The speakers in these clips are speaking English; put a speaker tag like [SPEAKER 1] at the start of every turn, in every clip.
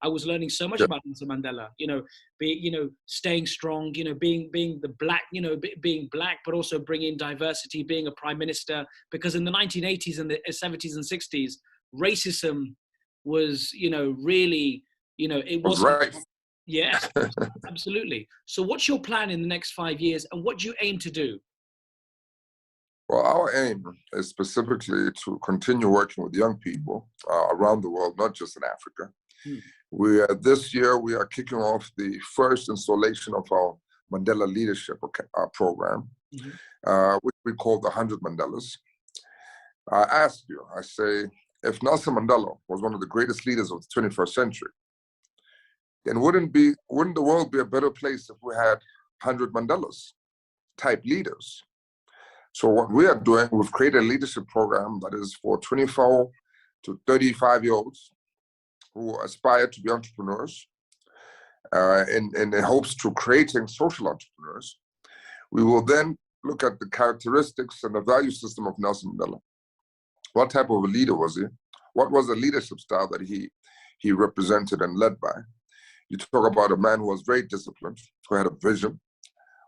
[SPEAKER 1] I was learning so much
[SPEAKER 2] Yeah.
[SPEAKER 1] about Nelson Mandela, staying strong, being the black, being black, but also bringing diversity, being a prime minister, because in the 1980s and the 70s and 60s, racism was, really, it
[SPEAKER 2] Was
[SPEAKER 1] wasn't.
[SPEAKER 2] right.
[SPEAKER 1] Yes, absolutely. So what's your plan in the next 5 years, and what do you aim to do?
[SPEAKER 2] Well, our aim is specifically to continue working with young people around the world, not just in Africa. This year, we are kicking off the first installation of our Mandela Leadership Program, which we call the 100 Mandelas. I asked you, I say, if Nelson Mandela was one of the greatest leaders of the 21st century, then wouldn't the world be a better place if we had 100 Mandelas type leaders? So what we are doing, we've created a leadership program that is for 24 to 35-year-olds who aspire to be entrepreneurs in hopes to creating social entrepreneurs. We will then look at the characteristics and the value system of Nelson Mandela. What type of a leader was he? What was the leadership style that he represented and led by? You talk about a man who was very disciplined, who had a vision,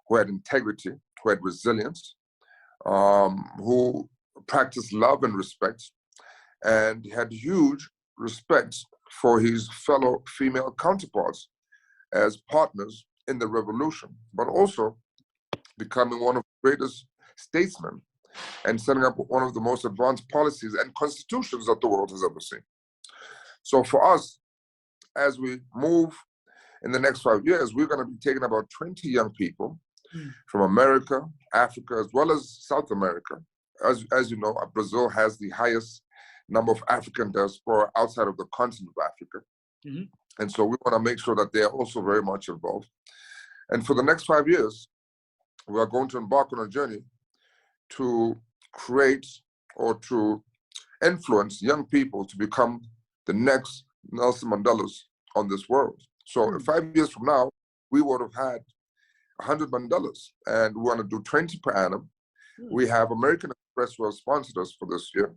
[SPEAKER 2] who had integrity, who had resilience, who practiced love and respect, and had huge respect for his fellow female counterparts as partners in the revolution, but also becoming one of the greatest statesmen and setting up one of the most advanced policies and constitutions that the world has ever seen. So for us, as we move in the next 5 years, we're going to be taking about 20 young people from America, Africa, as well as South America. As you know, Brazil has the highest number of African diaspora outside of the continent of Africa. And so we want to make sure that they are also very much involved. And for the next 5 years, we are going to embark on a journey to create or to influence young people to become the next Nelson Mandelas on this world. So 5 years from now, we would have had 100 Mandelas, and we want to do 20 per annum. We have American Express who have sponsored us for this year,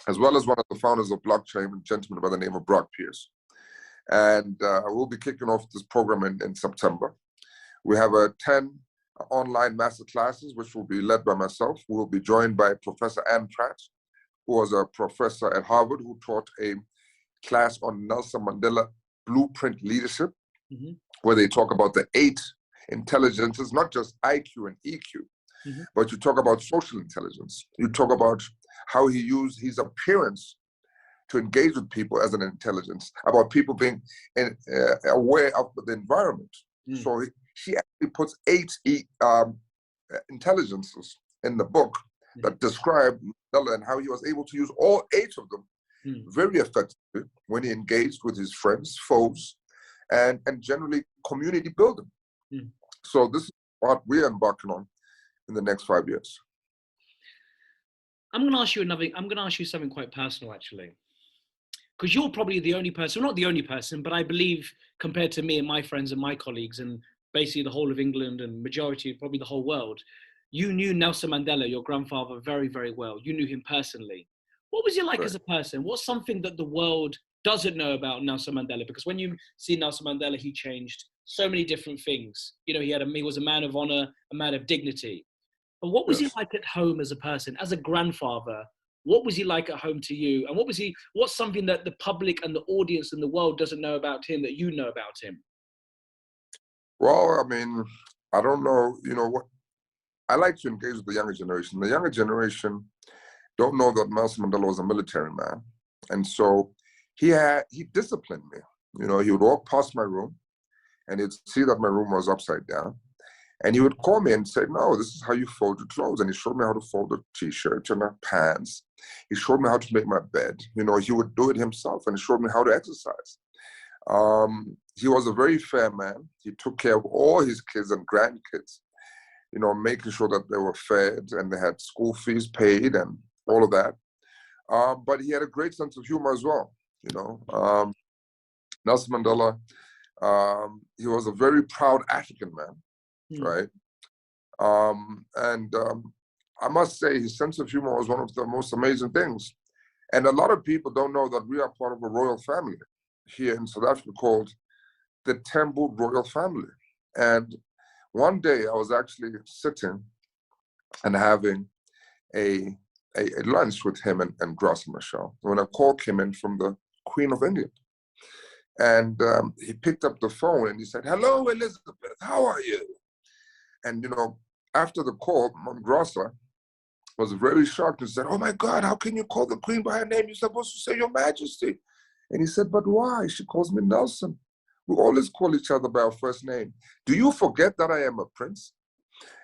[SPEAKER 2] as well as one of the founders of blockchain, a gentleman by the name of Brock Pierce. And we'll be kicking off this program in September. We have 10 online master classes, which will be led by myself. We'll be joined by Professor Ann Pratt, who was a professor at Harvard, who taught a class on Nelson Mandela Blueprint Leadership, where they talk about the 8 intelligences, not just IQ and EQ, but you talk about social intelligence. You talk about how he used his appearance to engage with people as an intelligence, about people being aware of the environment. So she actually puts 8 intelligences in the book that describe Mandela and how he was able to use all 8 of them very effectively when he engaged with his friends, foes, and generally community building. So this is what we're embarking on in the next 5 years.
[SPEAKER 1] I'm going to ask you something quite personal, actually, because you're probably the only person, not the only person, but I believe compared to me and my friends and my colleagues and basically the whole of England and majority, probably the whole world, you knew Nelson Mandela, your grandfather, very, very well. You knew him personally. What was he like as a person? What's something that the world doesn't know about Nelson Mandela? Because when you see Nelson Mandela, he changed so many different things. He was a man of honor, a man of dignity. But what was he like at home as a person, as a grandfather? What was he like at home to you? And what's something that the public and the audience and the world doesn't know about him that you know about him?
[SPEAKER 2] Well, I mean, I don't know, what I like to engage with the younger generation. The younger generation don't know that Nelson Mandela was a military man. And so he disciplined me. He would walk past my room and he'd see that my room was upside down. And he would call me and say, no, this is how you fold your clothes. And he showed me how to fold a t-shirt and a pants. He showed me how to make my bed. He would do it himself, and he showed me how to exercise. He was a very fair man. He took care of all his kids and grandkids, making sure that they were fed and they had school fees paid and all of that. But he had a great sense of humor as well. Nelson Mandela, he was a very proud African man. Right. I must say his sense of humor was one of the most amazing things. And a lot of people don't know that we are part of a royal family. here in South Africa called the Tambo royal family. And one day I was actually sitting and having a lunch with him and Graça Machel when a call came in from the Queen of England. And he picked up the phone and he said, "Hello, Elizabeth, how are you?" And, you know, after the call, Graça was very shocked and said, "Oh my God, how can you call the Queen by her name? You're supposed to say Your Majesty." And he said, "But why? She calls me Nelson. We always call each other by our first name. Do you forget that I am a prince?"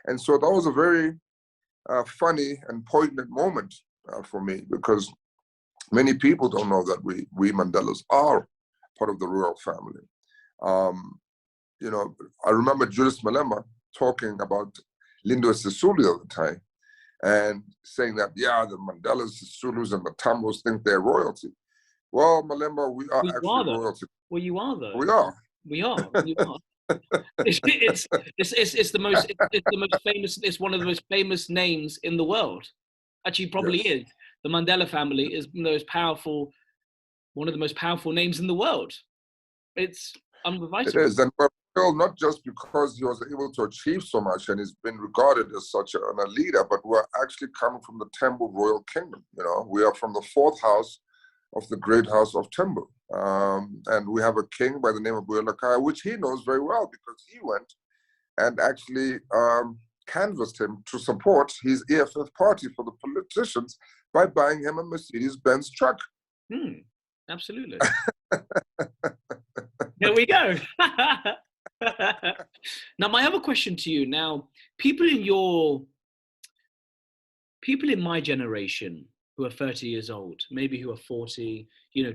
[SPEAKER 2] And so that was a very funny and poignant moment for me, because many people don't know that we Mandelas are part of the royal family. You know, I remember Julius Malema talking about Lindo Sisulu the other time and saying that, yeah, the Mandelas, the Zulus, and the Tambos think they're royalty. Well, Malema, we are actually royalty.
[SPEAKER 1] Well, you are though.
[SPEAKER 2] We are.
[SPEAKER 1] We are. We are. It's the most famous. It's one of the most famous names in the world. Actually, probably is. The Mandela family is the most powerful, one of the most powerful names in the world. It's unrivaled.
[SPEAKER 2] It is, and well, not just because he was able to achieve so much and he's been regarded as such a leader, but we're actually coming from the Tambo royal kingdom. You know, we are from the fourth house of the great house of Tambo. And we have a king by the name of Buyelakai, which he knows very well because he went and actually canvassed him to support his EFF party for the politicians by buying him a Mercedes-Benz truck.
[SPEAKER 1] Absolutely. There we go. Now, my other question to you now, people in my generation who are 30 years old, maybe who are 40,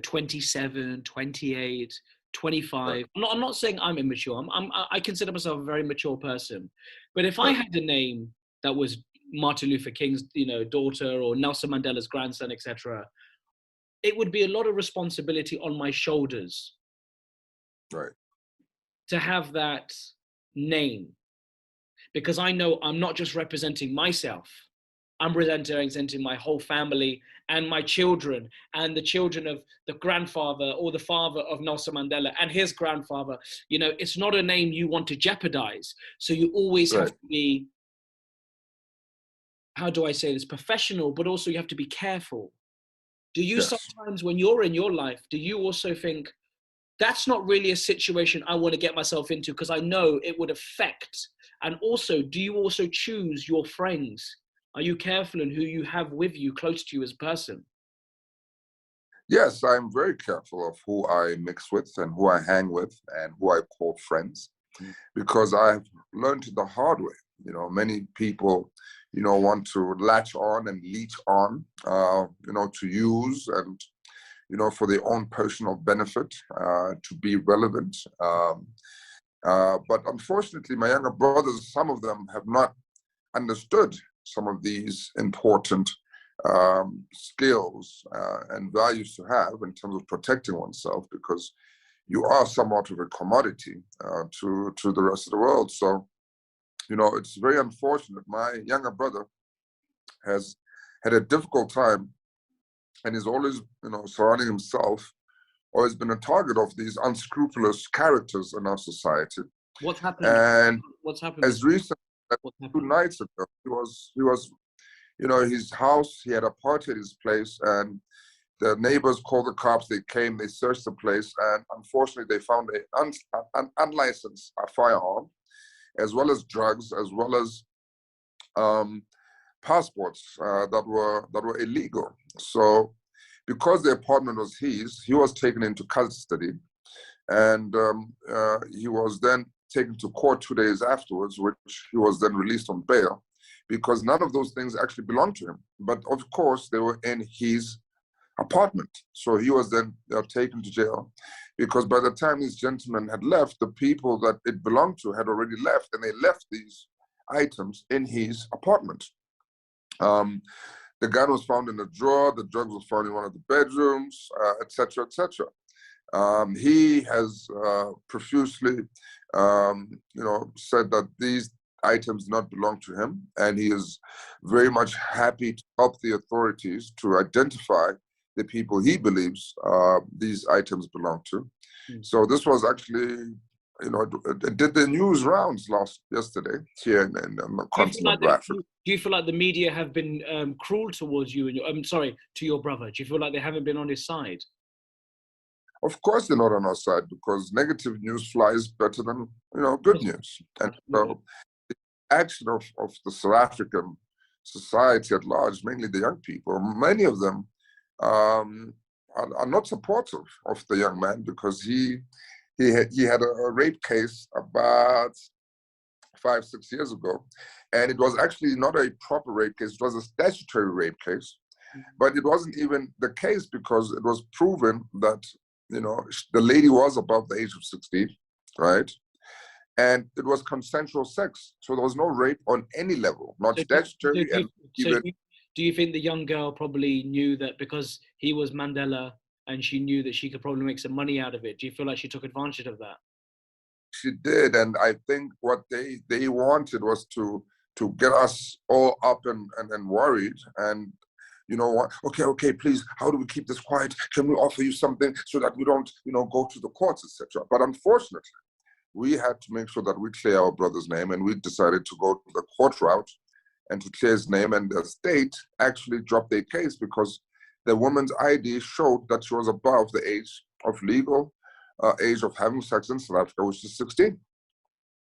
[SPEAKER 1] 27, 28, 25. Right. I'm not saying I'm immature. I consider myself a very mature person. But if I had a name that was Martin Luther King's, daughter, or Nelson Mandela's grandson, etc., it would be a lot of responsibility on my shoulders.
[SPEAKER 2] Right.
[SPEAKER 1] To have that name, because I know I'm not just representing myself. I'm representing my whole family and my children and the children of the grandfather or the father of Nelson Mandela and his grandfather. It's not a name you want to jeopardize. So you always have to be, how do I say this, professional, but also you have to be careful. Do you sometimes, when you're in your life, do you also think, that's not really a situation I want to get myself into because I know it would affect? And also, do you also choose your friends? Are you careful in who you have with you, close to you as a person?
[SPEAKER 2] Yes, I'm very careful of who I mix with and who I hang with and who I call friends, because I've learned the hard way. Many people, want to latch on and leech on, to use and, for their own personal benefit, to be relevant. But unfortunately, my younger brothers, some of them have not understood some of these important skills and values to have in terms of protecting oneself, because you are somewhat of a commodity to the rest of the world. So, it's very unfortunate. My younger brother has had a difficult time and is always, surrounding himself, always been a target of these unscrupulous characters in our society.
[SPEAKER 1] What's happened?
[SPEAKER 2] And
[SPEAKER 1] what's happened?
[SPEAKER 2] As recent as 2 nights ago, he was, his house, he had a party at his place, and the neighbors called the cops. They came, they searched the place, and unfortunately they found an unlicensed firearm, as well as drugs, as well as passports that were illegal. So because the apartment was his, he was taken into custody, and he was then taken to court 2 days afterwards, which he was then released on bail, because none of those things actually belonged to him. But of course, they were in his apartment. So he was then taken to jail, because by the time this gentleman had left, the people that it belonged to had already left, and they left these items in his apartment. The gun was found in a drawer, the drugs was found in one of the bedrooms, et cetera, et cetera. He has profusely, said that these items do not belong to him, and he is very much happy to help the authorities to identify the people he believes these items belong to.
[SPEAKER 1] Mm.
[SPEAKER 2] So this was actually, it did the news rounds yesterday here in the continent of Africa.
[SPEAKER 1] Do you feel like the media have been cruel towards you and I'm sorry, to your brother? Do you feel like they haven't been on his side?
[SPEAKER 2] Of course they're not on our side, because negative news flies better than good news. And so the action of the South African society at large, mainly the young people, many of them are not supportive of the young man, because he had a rape case about 5-6 years ago, and it was actually not a proper rape case. It was a statutory rape case, but it wasn't even the case, because it was proven that the lady was above the age of 16, right? And it was consensual sex, so there was no rape on any level, not statutory.
[SPEAKER 1] Do you think the young girl probably knew that because he was Mandela and she knew that she could probably make some money out of it? Do you feel like she took advantage of that?
[SPEAKER 2] She did, and I think what they wanted was to get us all up and worried, and what? Okay, please, how do we keep this quiet? Can we offer you something so that we don't, go to the courts, etc.? But unfortunately, we had to make sure that we clear our brother's name, and we decided to go to the court route and to clear his name. And the state actually dropped their case because the woman's ID showed that she was above the age of legal age of having sex in South Africa, which is 16.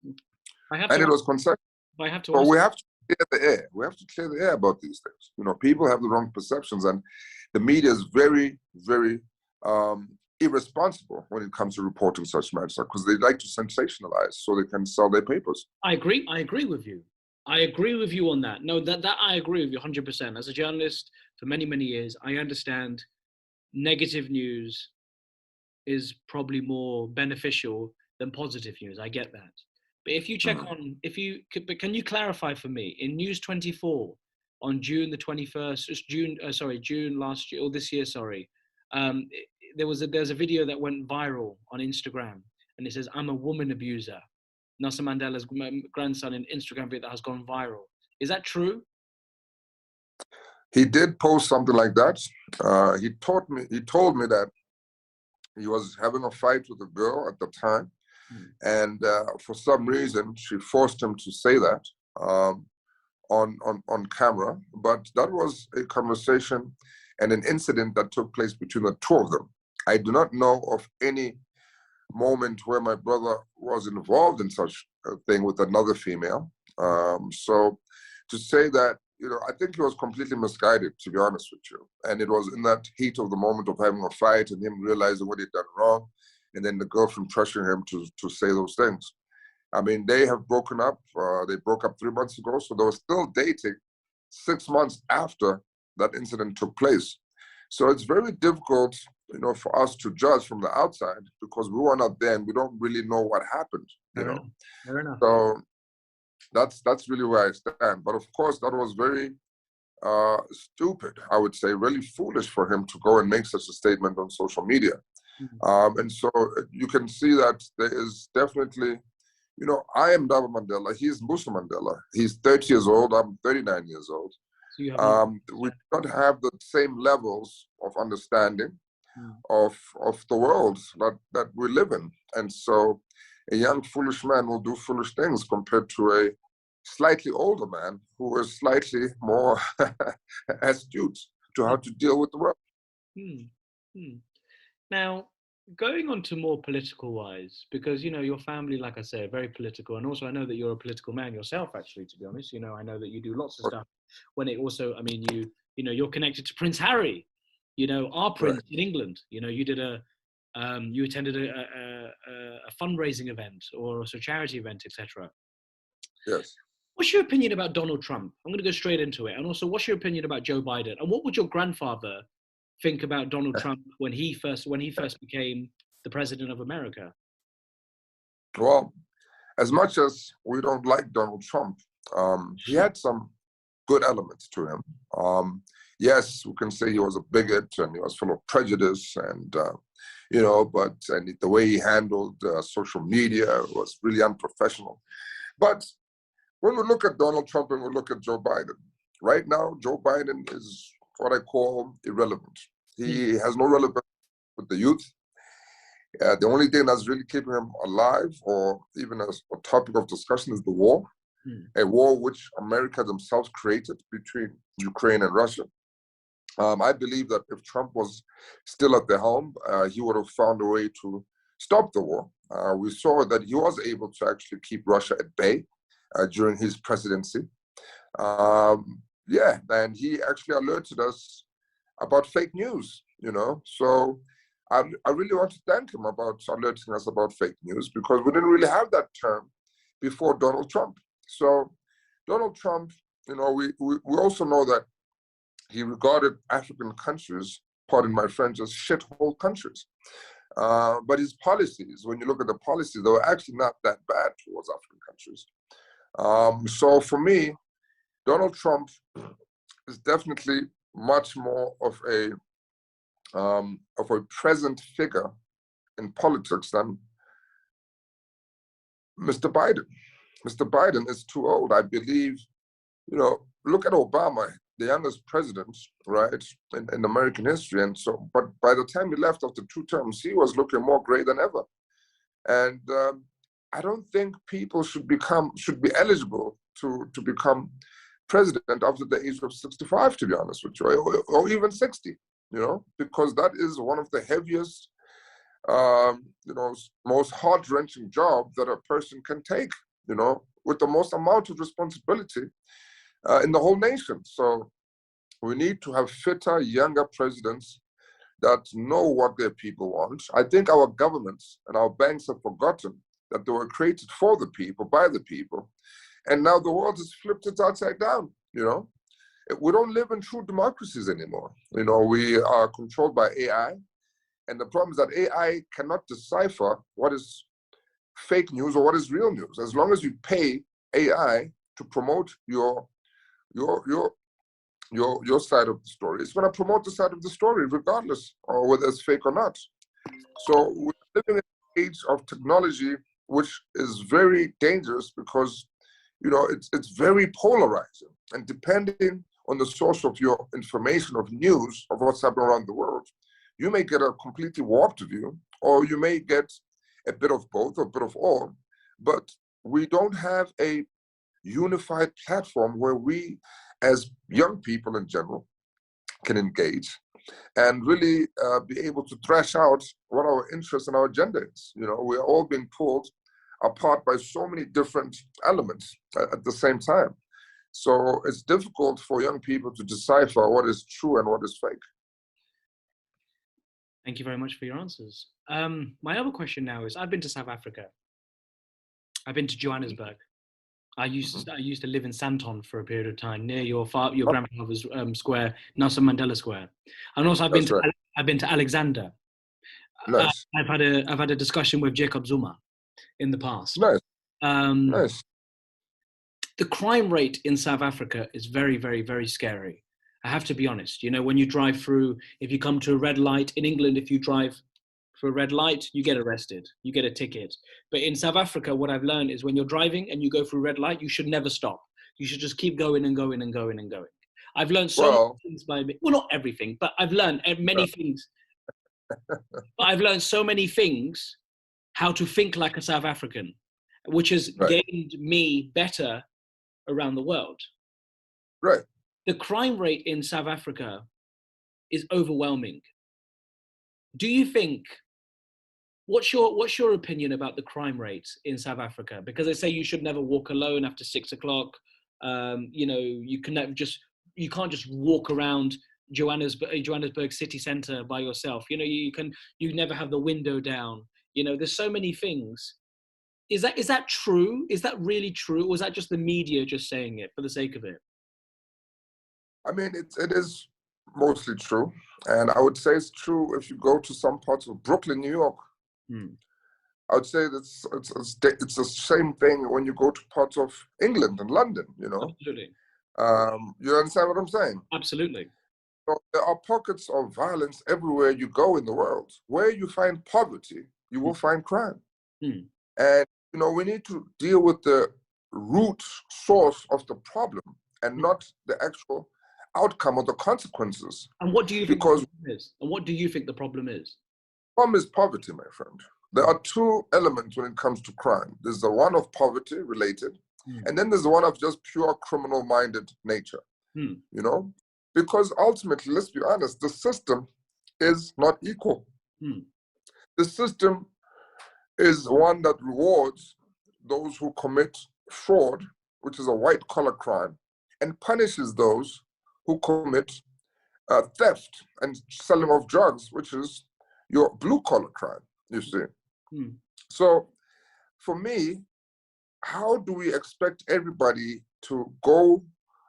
[SPEAKER 2] It was consensual.
[SPEAKER 1] We have to
[SPEAKER 2] clear the air. We have to clear the air about these things. People have the wrong perceptions, and the media is very, very irresponsible when it comes to reporting such matters, because they like to sensationalize so they can sell their papers.
[SPEAKER 1] I agree with you. I agree with you on that. No, that I agree with you 100%. As a journalist for many, many years, I understand negative news is probably more beneficial than positive news. I get that. But if you check on, but can you clarify for me, in News 24 on June the 21st, June last year, or this year, there's a video that went viral on Instagram, and it says, "I'm a woman abuser." Nelson Mandela's grandson, in Instagram video that has gone viral. Is that true?
[SPEAKER 2] He did post something like that. He told me that he was having a fight with a girl at the time, and for some reason she forced him to say that on camera. But that was a conversation and an incident that took place between the two of them. I do not know of any moment where my brother was involved in such a thing with another female. So to say that, I think he was completely misguided, to be honest with you. And it was in that heat of the moment of having a fight and him realizing what he'd done wrong, and then the girlfriend pressuring him to say those things. I mean, they have broken up. They broke up 3 months ago, so they were still dating 6 months after that incident took place. So it's very difficult, for us to judge from the outside, because we were not there and we don't really know what happened.
[SPEAKER 1] Fair enough.
[SPEAKER 2] So that's really where I stand. But of course, that was very stupid, I would say, really foolish for him to go and make such a statement on social media. And so you can see that there is definitely, I am Ndaba Mandela, he's Musa Mandela. He's 30 years old, I'm 39 years old. So we don't have the same levels of understanding of the world that we live in. And so a young, foolish man will do foolish things compared to a slightly older man who is slightly more astute to how to deal with the world.
[SPEAKER 1] Now, going on to more political wise, because, your family, like I said, very political. And also I know that you're a political man yourself, actually, to be honest. I know that you do lots of stuff when it also, you're connected to Prince Harry, our prince in England. You did you attended a fundraising event or a charity event, etc.
[SPEAKER 2] Yes.
[SPEAKER 1] What's your opinion about Donald Trump? I'm going to go straight into it. And also, what's your opinion about Joe Biden? And what would your grandfather think about Donald Trump when he first became the president of America?
[SPEAKER 2] Well, as much as we don't like Donald Trump, he had some good elements to him. Yes, we can say he was a bigot and he was full of prejudice, and but the way he handled social media was really unprofessional. But when we look at Donald Trump and we look at Joe Biden, right now Joe Biden is what I call irrelevant. He has no relevance with the youth. The only thing that's really keeping him alive, or even as a topic of discussion, is the war. A war which America themselves created between Ukraine and Russia. I believe that if Trump was still at the helm, he would have found a way to stop the war. We saw that he was able to actually keep Russia at bay during his presidency. Yeah, and he actually alerted us about fake news, So I really want to thank him about alerting us about fake news, because we didn't really have that term before Donald Trump. So Donald Trump, we also know that he regarded African countries, pardon my French, as shithole countries. But his policies, when you look at the policies, they were actually not that bad towards African countries. So for me, Donald Trump is definitely much more of a present figure in politics than Mr. Biden. Mr. Biden is too old. I believe, look at Obama, the youngest president, right, in American history. And so, but by the time he left after 2 terms, he was looking more gray than ever. And I don't think people should be eligible to become president after the age of 65, to be honest with you, or even 60, because that is one of the heaviest, most heart-wrenching job that a person can take, with the most amount of responsibility in the whole nation. So we need to have fitter, younger presidents that know what their people want. I think our governments and our banks have forgotten that they were created for the people, by the people. And now the world has flipped it upside down, We don't live in true democracies anymore. We are controlled by AI. And the problem is that AI cannot decipher what is fake news or what is real news. As long as you pay AI to promote your side of the story, it's going to promote the side of the story, regardless of whether it's fake or not. So we're living in an age of technology, which is very dangerous because, it's very polarizing. And depending on the source of your information, of news, of what's happening around the world, you may get a completely warped view, or you may get a bit of both, or a bit of all. But we don't have a unified platform where we, as young people in general, can engage and really be able to thrash out what our interest and our agenda is. We're all being pulled apart by so many different elements at the same time. So it's difficult for young people to decipher what is true and what is fake.
[SPEAKER 1] Thank you very much for your answers. My other question now is, I've been to South Africa. I've been to Johannesburg. I used to live in Sandton for a period of time, near your grandfather's square, Nelson Mandela Square. And also I've been to Alexander.
[SPEAKER 2] Nice.
[SPEAKER 1] I've had a discussion with Jacob Zuma in the past.
[SPEAKER 2] Nice.
[SPEAKER 1] Nice. The crime rate in South Africa is very, very, very scary. I have to be honest. When you drive through, if you come to a red light in England, if you drive for a red light, you get arrested, you get a ticket. But in South Africa, what I've learned is when you're driving and you go through red light, you should never stop. You should just keep going and going and going and going. I've learned so many things not everything, but I've learned many things. But I've learned so many things, how to think like a South African, which has gained me better around the world.
[SPEAKER 2] Right.
[SPEAKER 1] The crime rate in South Africa is overwhelming. Do you think, what's your opinion about the crime rate in South Africa? Because they say you should never walk alone after 6 o'clock. You can't just walk around Johannesburg city center by yourself. You never have the window down. There's so many things. Is that true? Is that really true? Or is that just the media just saying it for the sake of it?
[SPEAKER 2] I mean, it is mostly true. And I would say it's true if you go to some parts of Brooklyn, New York. I would say it's the same thing when you go to parts of England and London,
[SPEAKER 1] Absolutely.
[SPEAKER 2] You understand what I'm saying?
[SPEAKER 1] Absolutely.
[SPEAKER 2] So there are pockets of violence everywhere you go in the world. Where you find poverty, you will find crime. And, we need to deal with the root source of the problem and not the actual outcome or the consequences.
[SPEAKER 1] And what do you think
[SPEAKER 2] Because
[SPEAKER 1] the problem is? And what do you think the problem is?
[SPEAKER 2] Problem is poverty, my friend. There are two elements when it comes to crime. There's the one of poverty related, and then there's the one of just pure criminal-minded nature, you know? Because ultimately, let's be honest, the system is not equal. The system is one that rewards those who commit fraud, which is a white-collar crime, and punishes those who commit theft and selling of drugs, which is your blue-collar crime, you see. So for me, how do we expect everybody to go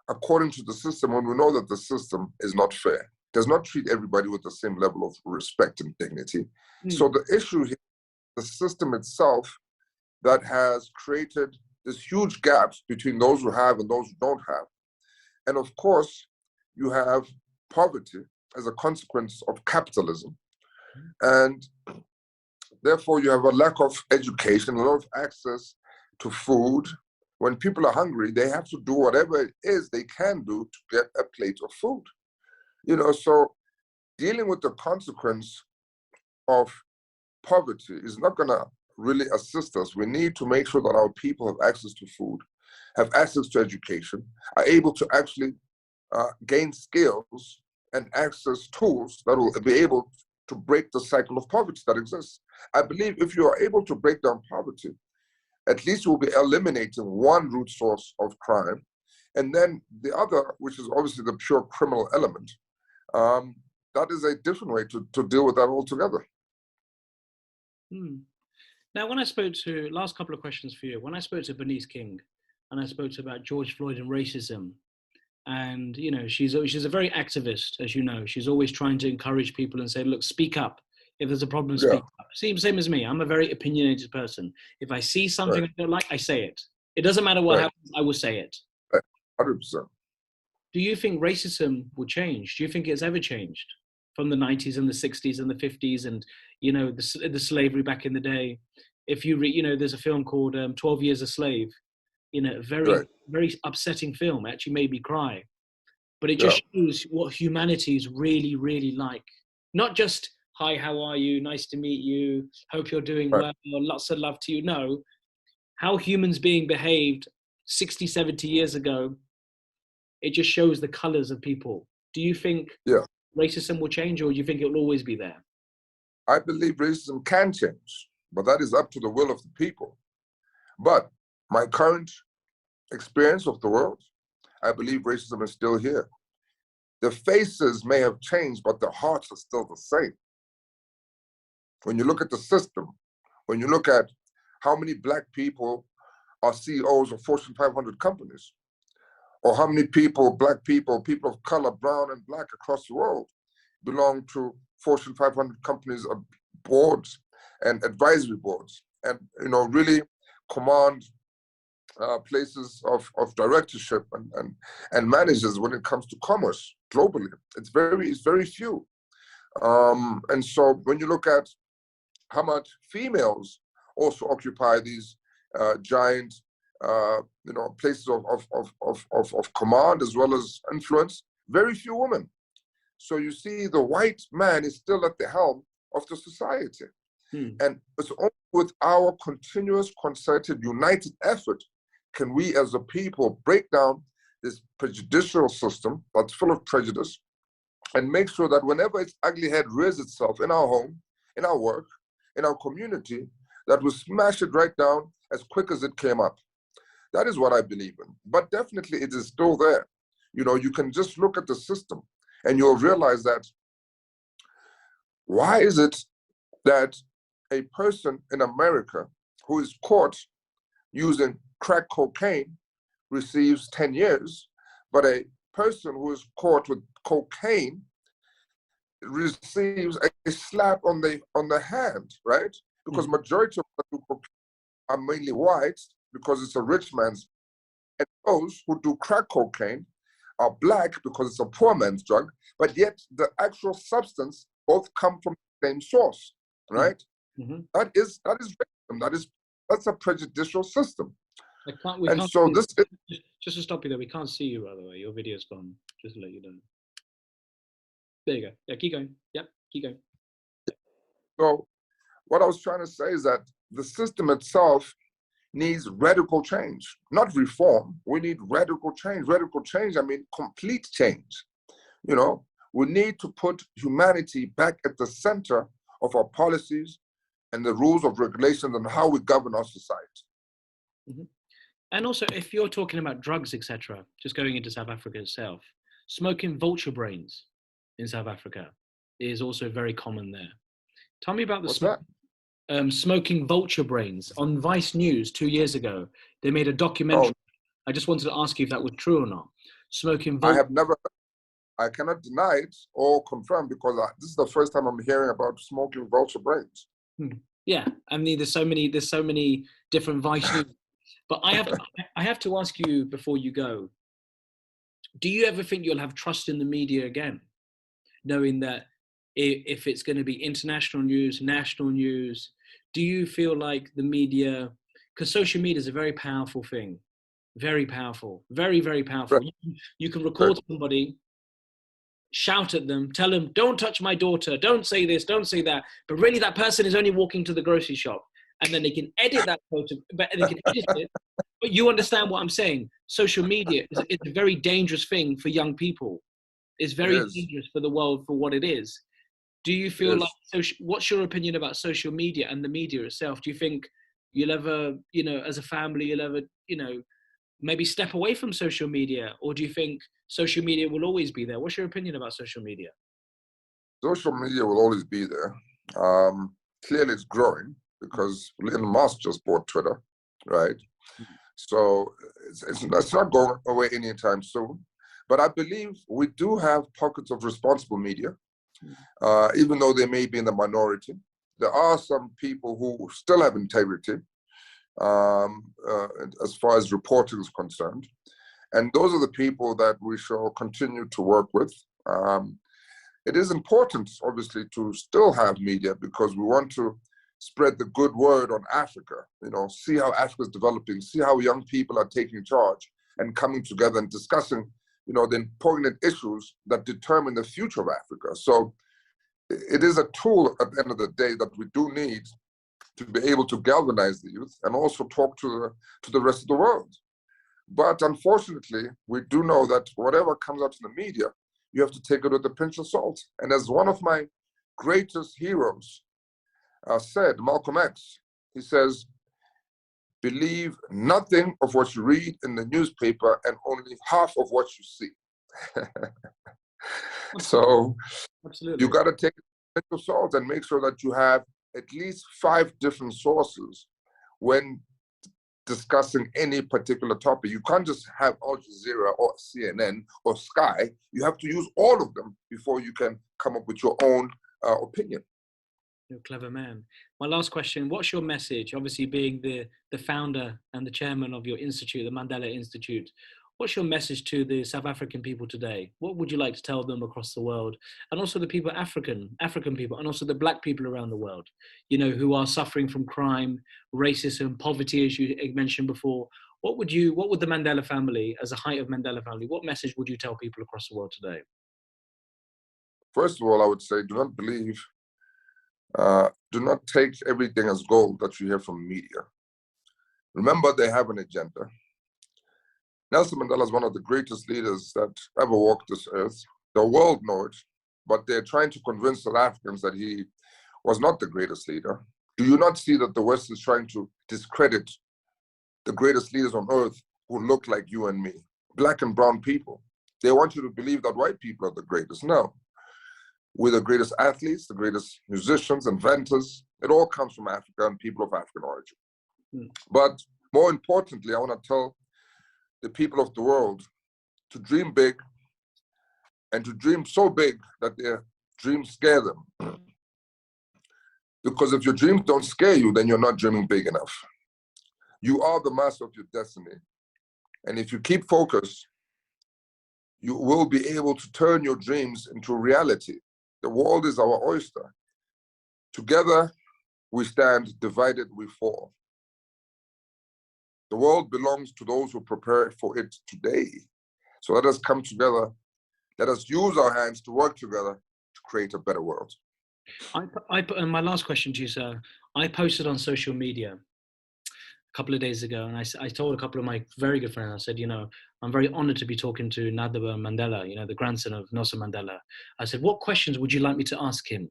[SPEAKER 2] according to the system when we know that the system is not fair, does not treat everybody with the same level of respect and dignity? So the issue here, the system itself that has created this huge gaps between those who have and those who don't have. And of course, you have poverty as a consequence of capitalism. And therefore, you have a lack of education, a lot of access to food. When people are hungry, they have to do whatever it is they can do to get a plate of food. You know, so dealing with the consequence of poverty is not going to really assist us. We need to make sure that our people have access to food, have access to education, are able to actually gain skills and access tools that will be able to break the cycle of poverty that exists. I believe if you are able to break down poverty, at least you'll be eliminating one root source of crime. And then the other, which is obviously the pure criminal element, that is a different way to deal with that altogether.
[SPEAKER 1] Now, when I spoke to, last couple of questions for you, when I spoke to Bernice King and I spoke to about George Floyd and racism, and, you know, she's a very activist, as you know. She's always trying to encourage people and say, look, speak up. If there's a problem, speak up. Same as me. I'm a very opinionated person. If I see something I don't like, I say it. It doesn't matter what happens, I will say it.
[SPEAKER 2] 100%.
[SPEAKER 1] Do you think racism will change? Do you think it's ever changed from the 90s and the 60s and the 50s and, you know, the slavery back in the day? If you you know, there's a film called 12 Years a Slave, you know, very upsetting film. It actually made me cry. But it just shows what humanity is really, really like. Not just, hi, how are you? Nice to meet you. Hope you're doing well. Lots of love to you. No, how humans being behaved 60, 70 years ago, it just shows the colors of people. Do you think racism will change, or do you think it will always be there?
[SPEAKER 2] I believe racism can change, but that is up to the will of the people. But my current experience of the world, I believe racism is still here. The faces may have changed, but the hearts are still the same. When you look at the system, when you look at how many Black people are CEOs of Fortune 500 companies, or how many people, Black people, people of color, brown and Black across the world, belong to Fortune 500 companies, boards and advisory boards, and, you know, really command places of directorship and managers when it comes to commerce globally. It's very few. And so when you look at how much females also occupy these giant you know, places of command as well as influence, very few women. So you see the white man is still at the helm of the society. And it's only with our continuous, concerted, united effort can we as a people break down this prejudicial system that's full of prejudice and make sure that whenever its ugly head rears itself in our home, in our work, in our community, that we smash it right down as quick as it came up. That is what I believe in. But definitely it is still there. You know, you can just look at the system and you'll realize that why is it that a person in America who is caught using crack cocaine receives 10 years, but a person who is caught with cocaine receives a slap on the hand, right? Because majority of people are mainly white because it's a rich man's, and those who do crack cocaine are Black because it's a poor man's drug, but yet the actual substance both come from the same source, right? That is racism. That's a prejudicial system.
[SPEAKER 1] I can't, we
[SPEAKER 2] And
[SPEAKER 1] can't
[SPEAKER 2] so
[SPEAKER 1] see
[SPEAKER 2] this
[SPEAKER 1] you. Just to stop you there, we can't see you, by the way. Your video's gone, just to let you know. There you go. Yeah, keep going. Yep, keep going.
[SPEAKER 2] so what I was trying to say is that the system itself needs radical change, not reform. We need radical change. Radical change, I mean complete change. You know, we need to put humanity back at the center of our policies and the rules of regulations and how we govern our society.
[SPEAKER 1] Mm-hmm. And also, if you're talking about drugs, etc., just going into South Africa itself, smoking vulture brains in South Africa is also very common there. Tell me about the
[SPEAKER 2] What's that?
[SPEAKER 1] Smoking vulture brains on Vice News 2 years ago. They made a documentary.
[SPEAKER 2] Oh,
[SPEAKER 1] I just wanted to ask you if that was true or not. Smoking
[SPEAKER 2] I
[SPEAKER 1] vulture.
[SPEAKER 2] have never, I cannot deny it or confirm because this is the first time I'm hearing about smoking vulture brains.
[SPEAKER 1] Yeah, I mean, there's so many different Vice News. But I have to ask you before you go. Do you ever think you'll have trust in the media again, knowing that if it's going to be international news, national news, do you feel like the media, because social media is a very powerful thing, very powerful, very, very powerful. You can record somebody, shout at them, tell them, don't touch my daughter, don't say this, don't say that. But really that person is only walking to the grocery shop, and then they can edit that photo, but they can edit it. But you understand what I'm saying. Social media is a very dangerous thing for young people. It's very dangerous for the world for what it is. Do you feel like, what's your opinion about social media and the media itself? Do you think you'll ever, as a family, you'll ever, maybe step away from social media? Or do you think social media will always be there? What's your opinion about social media?
[SPEAKER 2] Social media will always be there. Clearly it's growing because Elon Musk just bought Twitter, right? So it's not going away anytime soon. But I believe we do have pockets of responsible media, even though they may be in the minority. There are some people who still have integrity as far as reporting is concerned. And those are the people that we shall continue to work with. It is important, obviously, to still have media because we want to spread the good word on Africa, see how Africa is developing, see how young people are taking charge and coming together and discussing, the important issues that determine the future of Africa. So it is a tool at the end of the day that we do need to be able to galvanize the youth and also talk to the rest of the world. But unfortunately, we do know that whatever comes out in the media, you have to take it with a pinch of salt. And as one of my greatest heroes said, Malcolm X, he says, believe nothing of what you read in the newspaper and only half of what you see. So you got to take a pinch of salt and make sure that you have at least 5 different sources when discussing any particular topic. You can't just have Al Jazeera or CNN or Sky. You have to use all of them before you can come up with your own opinion.
[SPEAKER 1] You're a clever man. My last question, what's your message? Obviously being the founder and the chairman of your institute, the Mandela Institute, what's your message to the South African people today? What would you like to tell them across the world? And also the people, African people, and also the Black people around the world, who are suffering from crime, racism, poverty, as you mentioned before. What would the Mandela family, as a height of Mandela family, what message would you tell people across the world today?
[SPEAKER 2] First of all, I would say, do not take everything as gold that you hear from media. Remember, they have an agenda. Nelson Mandela is one of the greatest leaders that ever walked this earth. The world knows it, but they're trying to convince South Africans that he was not the greatest leader. Do you not see that the West is trying to discredit the greatest leaders on earth who look like you and me, Black and brown people? They want you to believe that white people are the greatest. No. We're the greatest athletes, the greatest musicians, inventors. It all comes from Africa and people of African origin. But more importantly, I want to tell the people of the world to dream big and to dream so big that their dreams scare them. Because if your dreams don't scare you, then you're not dreaming big enough. You are the master of your destiny. And if you keep focused, you will be able to turn your dreams into reality. The world is our oyster. Together we stand, divided we fall. The world belongs to those who prepare for it today. So let us come together. Let us use our hands to work together to create a better world.
[SPEAKER 1] And my last question to you, sir. I posted on social media a couple of days ago, and I told a couple of my very good friends, I said, I'm very honored to be talking to Ndaba Mandela, the grandson of Nelson Mandela. I said, what questions would you like me to ask him?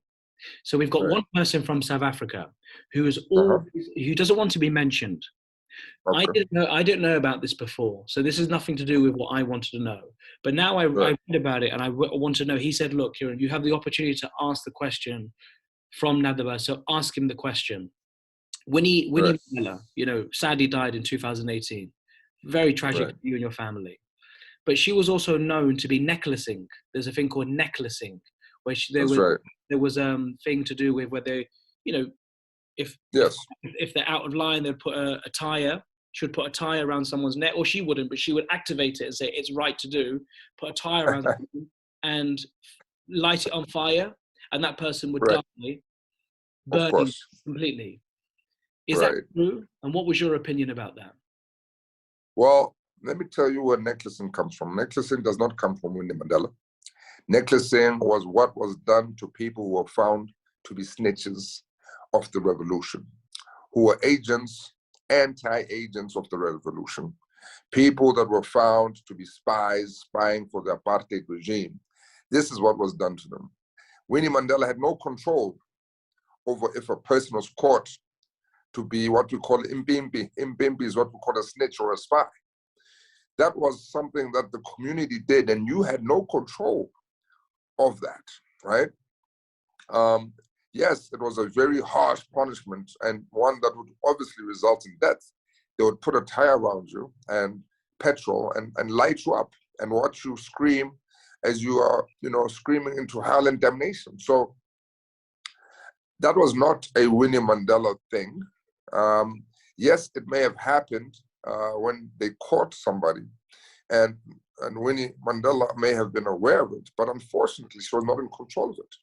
[SPEAKER 1] So we've got one person from South Africa who doesn't want to be mentioned.
[SPEAKER 2] Okay.
[SPEAKER 1] I didn't know about this before, so this is nothing to do with what I wanted to know. But now I read about it, and I want to know. He said, "Look, Kieran, you have the opportunity to ask the question from Ndaba, so ask him the question." Winnie Mandela, sadly died in 2018. Very tragic for you and your family. But she was also known to be necklacing. There's a thing called necklacing, where there was thing to do with where they, if they're out of line, they'd put a tire. She would put a tire around someone's neck, or she wouldn't, but she would activate it and say it's right to do. Put a tire around someone and light it on fire, and that person would die, burning completely. Is that true? And what was your opinion about that?
[SPEAKER 2] Well, let me tell you where necklacing comes from. Necklacing does not come from Winnie Mandela. Necklacing was what was done to people who were found to be snitches of the revolution, who were anti-agents of the revolution, people that were found to be spies, spying for the apartheid regime. This is what was done to them. Winnie Mandela had no control over if a person was caught to be what we call impimpi. Impimpi is what we call a snitch or a spy. That was something that the community did, and you had no control of that, right? Yes, it was a very harsh punishment, and one that would obviously result in death. They would put a tire around you and petrol and light you up and watch you scream as you are, screaming into hell and damnation. So that was not a Winnie Mandela thing. Yes, it may have happened when they caught somebody, and Winnie Mandela may have been aware of it, but unfortunately, she was not in control of it.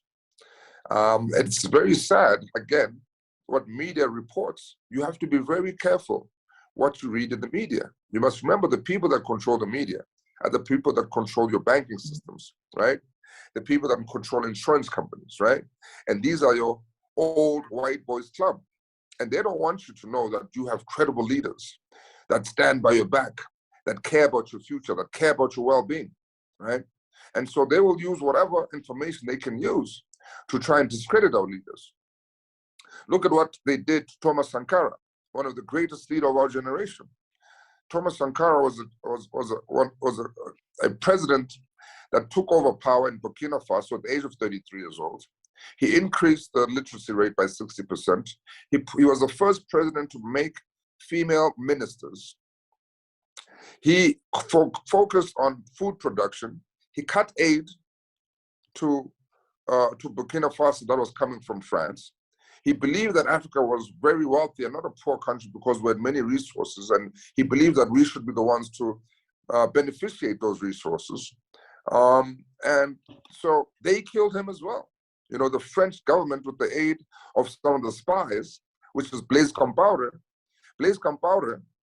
[SPEAKER 2] It's very sad, again, what media reports. You have to be very careful what you read in the media. You must remember the people that control the media are the people that control your banking systems, right? The people that control insurance companies, right? And these are your old white boys club. And they don't want you to know that you have credible leaders that stand by your back, that care about your future, that care about your well-being, right? And so they will use whatever information they can use to try and discredit our leaders. Look at what they did to Thomas Sankara, one of the greatest leaders of our generation. Thomas Sankara was a president that took over power in Burkina Faso at the age of 33 years old. He increased the literacy rate by 60%. He was the first president to make female ministers. He focused on food production. He cut aid to Burkina Faso that was coming from France. He believed that Africa was very wealthy and not a poor country because we had many resources, and he believed that we should be the ones to beneficiate those resources. And so they killed him as well. The French government, with the aid of some of the spies, which was Blaise Compaoré,